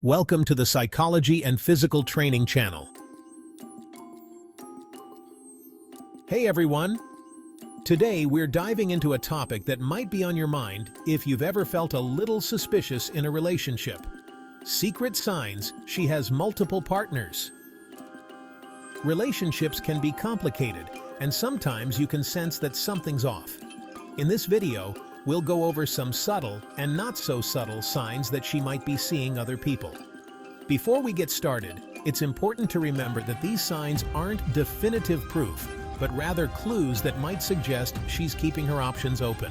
Welcome to the Psychology and Physical Training channel. Hey everyone! Today we're diving into a topic that might be on your mind if you've ever felt a little suspicious in a relationship. Secret signs she has multiple partners. Relationships can be complicated, and sometimes you can sense that something's off. In this video, we'll go over some subtle and not so subtle signs that she might be seeing other people. Before we get started, it's important to remember that these signs aren't definitive proof, but rather clues that might suggest she's keeping her options open.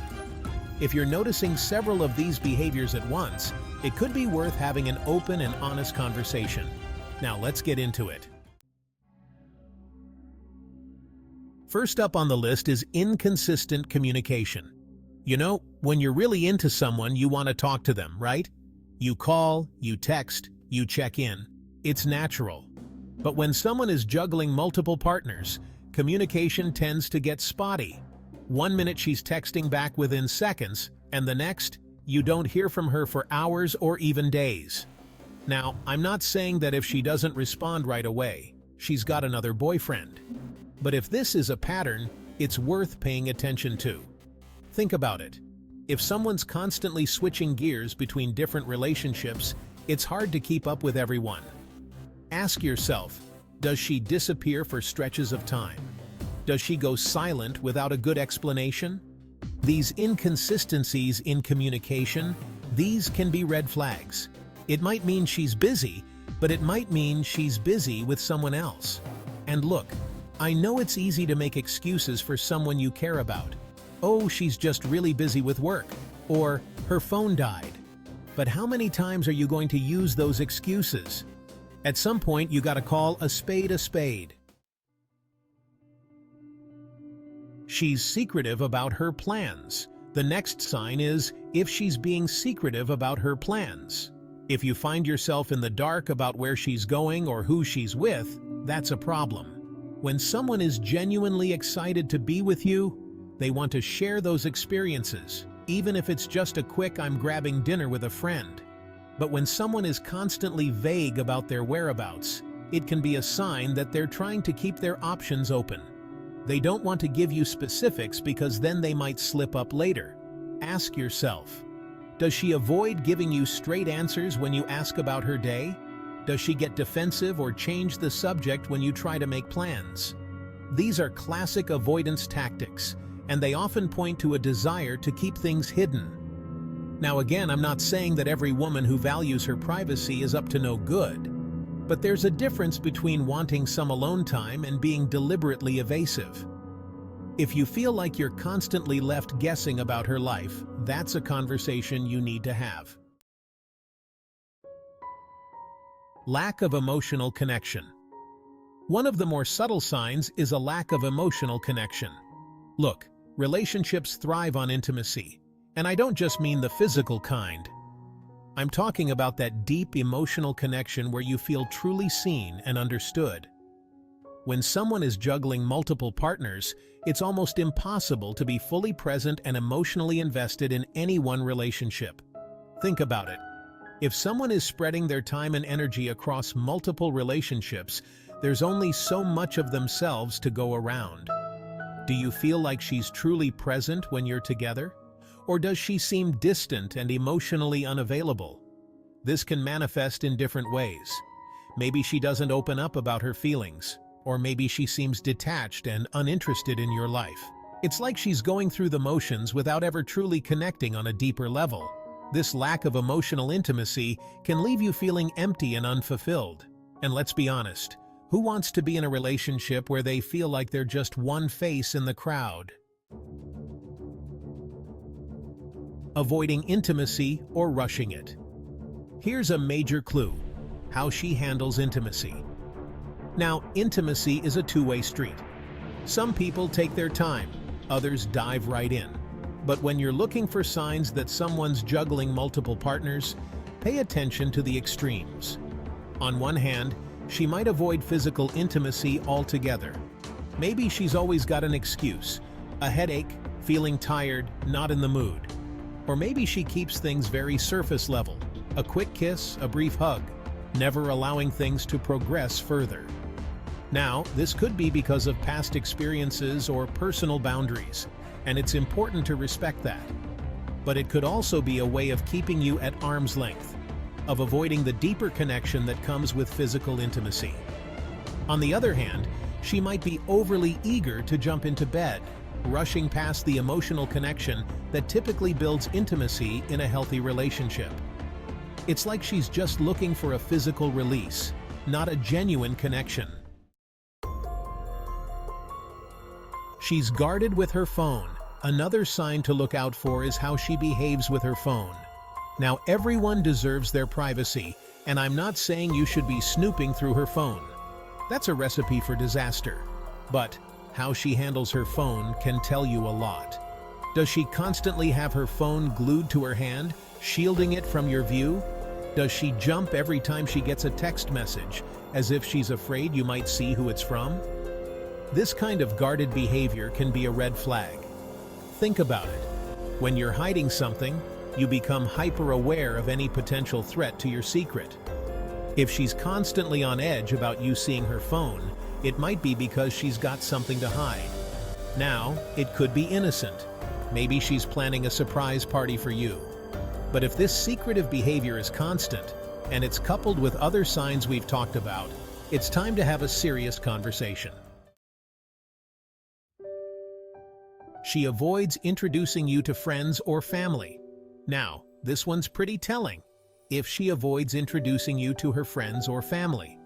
If you're noticing several of these behaviors at once, it could be worth having an open and honest conversation. Now let's get into it. First up on the list is inconsistent communication. You know, when you're really into someone, you want to talk to them, right? You call, you text, you check in. It's natural. But when someone is juggling multiple partners, communication tends to get spotty. One minute she's texting back within seconds, and the next, you don't hear from her for hours or even days. Now, I'm not saying that if she doesn't respond right away, she's got another boyfriend. But if this is a pattern, it's worth paying attention to. Think about it. If someone's constantly switching gears between different relationships, it's hard to keep up with everyone. Ask yourself, does she disappear for stretches of time? Does she go silent without a good explanation? These inconsistencies in communication, these can be red flags. It might mean she's busy, but it might mean she's busy with someone else. And look, I know it's easy to make excuses for someone you care about. Oh, she's just really busy with work, or her phone died. But how many times are you going to use those excuses? At some point, you gotta call a spade a spade. She's secretive about her plans. The next sign is if she's being secretive about her plans. If you find yourself in the dark about where she's going or who she's with, that's a problem. When someone is genuinely excited to be with you, they want to share those experiences, even if it's just a quick "I'm grabbing dinner with a friend." But when someone is constantly vague about their whereabouts, it can be a sign that they're trying to keep their options open. They don't want to give you specifics because then they might slip up later. Ask yourself, does she avoid giving you straight answers when you ask about her day? Does she get defensive or change the subject when you try to make plans? These are classic avoidance tactics, and they often point to a desire to keep things hidden. Now again, I'm not saying that every woman who values her privacy is up to no good, but there's a difference between wanting some alone time and being deliberately evasive. If you feel like you're constantly left guessing about her life, that's a conversation you need to have. Lack of emotional connection. One of the more subtle signs is a lack of emotional connection. Look, relationships thrive on intimacy, and I don't just mean the physical kind. I'm talking about that deep emotional connection where you feel truly seen and understood. When someone is juggling multiple partners, it's almost impossible to be fully present and emotionally invested in any one relationship. Think about it. If someone is spreading their time and energy across multiple relationships, there's only so much of themselves to go around. Do you feel like she's truly present when you're together? Or does she seem distant and emotionally unavailable? This can manifest in different ways. Maybe she doesn't open up about her feelings, or maybe she seems detached and uninterested in your life. It's like she's going through the motions without ever truly connecting on a deeper level. This lack of emotional intimacy can leave you feeling empty and unfulfilled. And let's be honest, who wants to be in a relationship where they feel like they're just one face in the crowd? Avoiding intimacy or rushing it. Here's a major clue: how she handles intimacy. Now, intimacy is a two-way street. Some people take their time, others dive right in. But when you're looking for signs that someone's juggling multiple partners, pay attention to the extremes. On one hand, she might avoid physical intimacy altogether. Maybe she's always got an excuse: a headache, feeling tired, not in the mood. Or maybe she keeps things very surface level: a quick kiss, a brief hug, never allowing things to progress further. Now, this could be because of past experiences or personal boundaries, and it's important to respect that. But it could also be a way of keeping you at arm's length, of avoiding the deeper connection that comes with physical intimacy. On the other hand, she might be overly eager to jump into bed, rushing past the emotional connection that typically builds intimacy in a healthy relationship. It's like she's just looking for a physical release, not a genuine connection. She's guarded with her phone. Another sign to look out for is how she behaves with her phone. Now, everyone deserves their privacy, and I'm not saying you should be snooping through her phone. That's a recipe for disaster. But how she handles her phone can tell you a lot. Does she constantly have her phone glued to her hand, shielding it from your view? Does she jump every time she gets a text message, as if she's afraid you might see who it's from? This kind of guarded behavior can be a red flag. Think about it. When you're hiding something, you become hyper-aware of any potential threat to your secret. If she's constantly on edge about you seeing her phone, it might be because she's got something to hide. Now, it could be innocent. Maybe she's planning a surprise party for you. But if this secretive behavior is constant, and it's coupled with other signs we've talked about, it's time to have a serious conversation. She avoids introducing you to friends or family. Now, this one's pretty telling. If she avoids introducing you to her friends or family.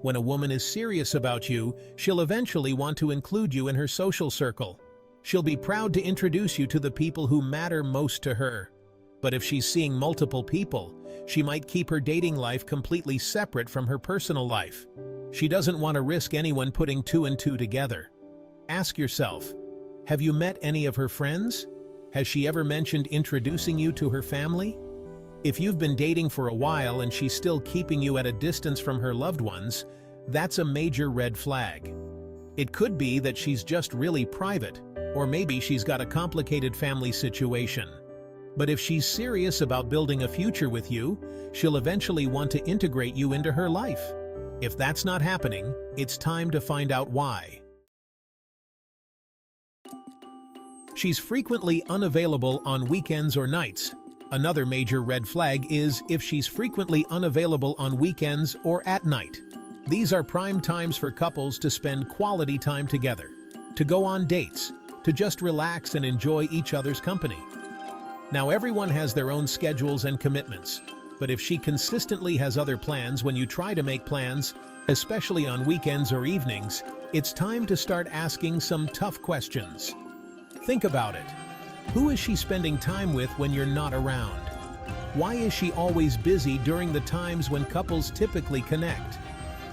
When a woman is serious about you, she'll eventually want to include you in her social circle. She'll be proud to introduce you to the people who matter most to her. But if she's seeing multiple people, she might keep her dating life completely separate from her personal life. She doesn't want to risk anyone putting two and two together. Ask yourself, have you met any of her friends? Has she ever mentioned introducing you to her family? If you've been dating for a while and she's still keeping you at a distance from her loved ones, that's a major red flag. It could be that she's just really private, or maybe she's got a complicated family situation. But if she's serious about building a future with you, she'll eventually want to integrate you into her life. If that's not happening, it's time to find out why. She's frequently unavailable on weekends or nights. Another major red flag is if she's frequently unavailable on weekends or at night. These are prime times for couples to spend quality time together, to go on dates, to just relax and enjoy each other's company. Now, everyone has their own schedules and commitments, but if she consistently has other plans when you try to make plans, especially on weekends or evenings, it's time to start asking some tough questions. Think about it. Who is she spending time with when you're not around? Why is she always busy during the times when couples typically connect?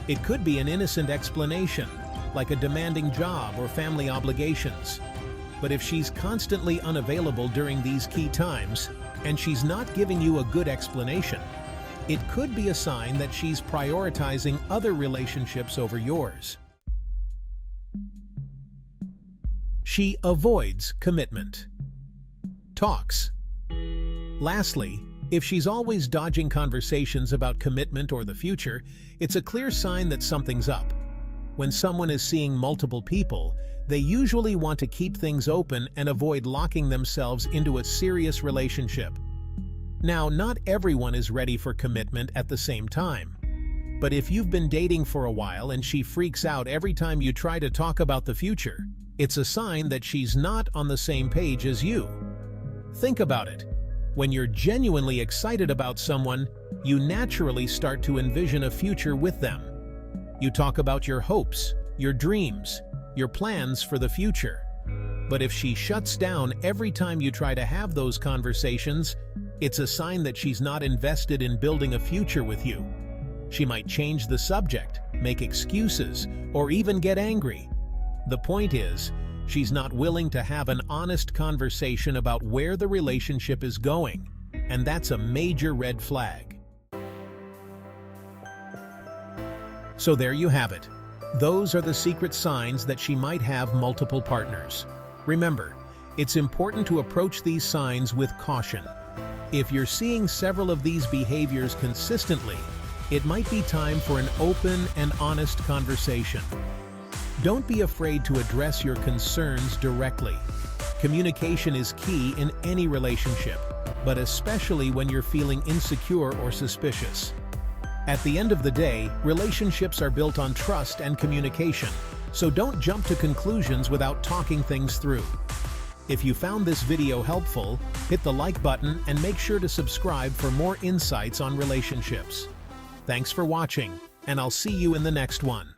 It could be an innocent explanation, like a demanding job or family obligations. But if she's constantly unavailable during these key times, and she's not giving you a good explanation, it could be a sign that she's prioritizing other relationships over yours. She avoids commitment. Talks. Lastly, if she's always dodging conversations about commitment or the future, it's a clear sign that something's up. When someone is seeing multiple people, they usually want to keep things open and avoid locking themselves into a serious relationship. Now, not everyone is ready for commitment at the same time. But if you've been dating for a while and she freaks out every time you try to talk about the future, it's a sign that she's not on the same page as you. Think about it. When you're genuinely excited about someone, you naturally start to envision a future with them. You talk about your hopes, your dreams, your plans for the future. But if she shuts down every time you try to have those conversations, it's a sign that she's not invested in building a future with you. She might change the subject, make excuses, or even get angry. The point is, she's not willing to have an honest conversation about where the relationship is going, and that's a major red flag. So there you have it. Those are the secret signs that she might have multiple partners. Remember, it's important to approach these signs with caution. If you're seeing several of these behaviors consistently, it might be time for an open and honest conversation. Don't be afraid to address your concerns directly. Communication is key in any relationship, but especially when you're feeling insecure or suspicious. At the end of the day, relationships are built on trust and communication, so don't jump to conclusions without talking things through. If you found this video helpful, hit the like button and make sure to subscribe for more insights on relationships. Thanks for watching, and I'll see you in the next one.